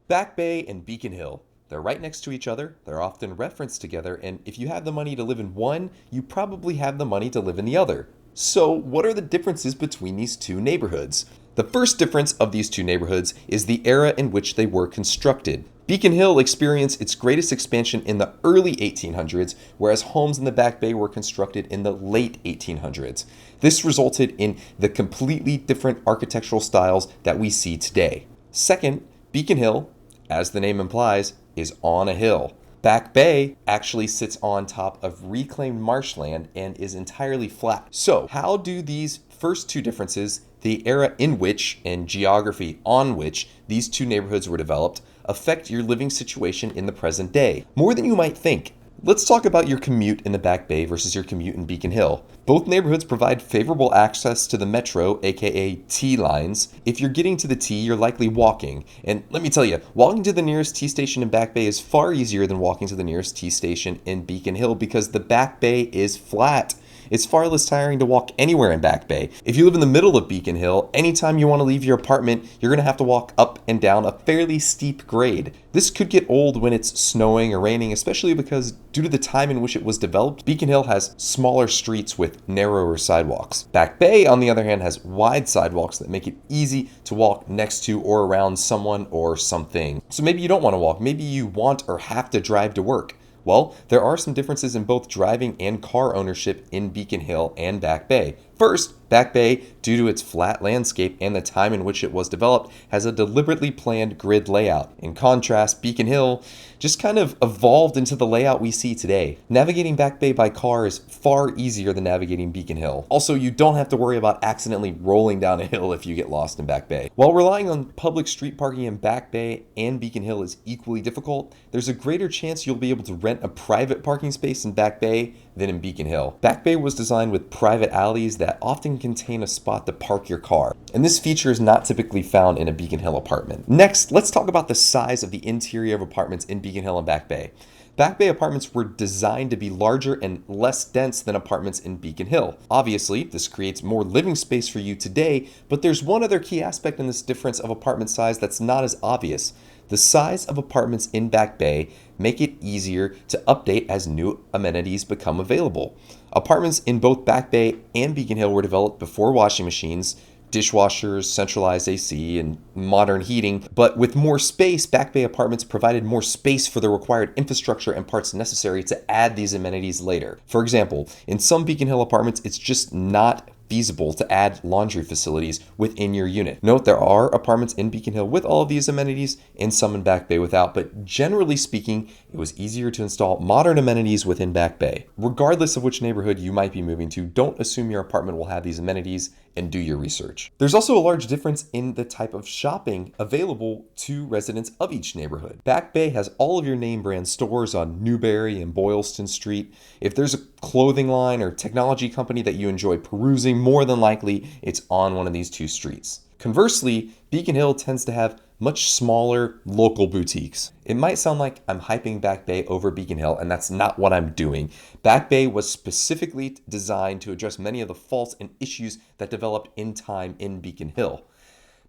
Back Bay and Beacon Hill. They're right next to each other, they're often referenced together, and if you have the money to live in one, you probably have the money to live in the other. So, what are the differences between these two neighborhoods? The first difference of these two neighborhoods is the era in which they were constructed. Beacon Hill experienced its greatest expansion in the early 1800s, whereas homes in the Back Bay were constructed in the late 1800s. This resulted in the completely different architectural styles that we see today. Second, Beacon Hill, as the name implies, is on a hill. Back Bay actually sits on top of reclaimed marshland and is entirely flat. So, how do these first two differences, the era in which and geography on which these two neighborhoods were developed, affect your living situation in the present day? More than you might think. Let's talk about your commute in the Back Bay versus your commute in Beacon Hill. Both neighborhoods provide favorable access to the metro, aka T lines. If you're getting to the T, you're likely walking. And let me tell you, walking to the nearest T station in Back Bay is far easier than walking to the nearest T station in Beacon Hill because the Back Bay is flat. It's far less tiring to walk anywhere in Back Bay. If you live in the middle of Beacon Hill, anytime you want to leave your apartment, you're going to have to walk up and down a fairly steep grade. This could get old when it's snowing or raining, especially because due to the time in which it was developed, Beacon Hill has smaller streets with narrower sidewalks. Back Bay, on the other hand, has wide sidewalks that make it easy to walk next to or around someone or something. So maybe you don't want to walk, maybe you want or have to drive to work. Well, there are some differences in both driving and car ownership in Beacon Hill and Back Bay. First, Back Bay, due to its flat landscape and the time in which it was developed, has a deliberately planned grid layout. In contrast, Beacon Hill just kind of evolved into the layout we see today. Navigating Back Bay by car is far easier than navigating Beacon Hill. Also, you don't have to worry about accidentally rolling down a hill if you get lost in Back Bay. While relying on public street parking in Back Bay and Beacon Hill is equally difficult, there's a greater chance you'll be able to rent a private parking space in Back Bay than in Beacon Hill. Back Bay was designed with private alleys that often contain a spot to park your car, and this feature is not typically found in a Beacon Hill apartment. Next, let's talk about the size of the interior of apartments in Beacon Hill and Back Bay. Back Bay apartments were designed to be larger and less dense than apartments in Beacon Hill. Obviously, this creates more living space for you today, but there's one other key aspect in this difference of apartment size that's not as obvious. The size of apartments in Back Bay make it easier to update as new amenities become available. Apartments in both Back Bay and Beacon Hill were developed before washing machines, dishwashers, centralized AC, and modern heating, but with more space, Back Bay apartments provided more space for the required infrastructure and parts necessary to add these amenities later. For example, in some Beacon Hill apartments, it's just not feasible to add laundry facilities within your unit. Note there are apartments in Beacon Hill with all of these amenities and some in Back Bay without, but generally speaking, it was easier to install modern amenities within Back Bay. Regardless of which neighborhood you might be moving to, don't assume your apartment will have these amenities and do your research. There's also a large difference in the type of shopping available to residents of each neighborhood. Back Bay has all of your name brand stores on Newberry and Boylston Street. If there's a clothing line or technology company that you enjoy perusing, more than likely it's on one of these two streets. Conversely, Beacon Hill tends to have much smaller local boutiques. It might sound like I'm hyping Back Bay over Beacon Hill, and that's not what I'm doing. Back Bay was specifically designed to address many of the faults and issues that developed in time in Beacon Hill.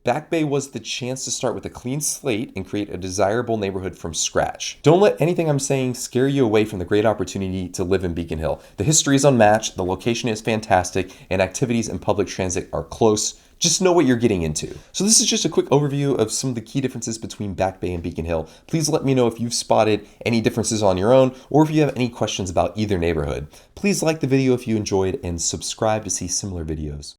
Back Bay was the chance to start with a clean slate and create a desirable neighborhood from scratch. Don't let anything I'm saying scare you away from the great opportunity to live in Beacon Hill. The history is unmatched, the location is fantastic, and activities and public transit are close. Just know what you're getting into. So this is just a quick overview of some of the key differences between Back Bay and Beacon Hill. Please let me know if you've spotted any differences on your own or if you have any questions about either neighborhood. Please like the video if you enjoyed and subscribe to see similar videos.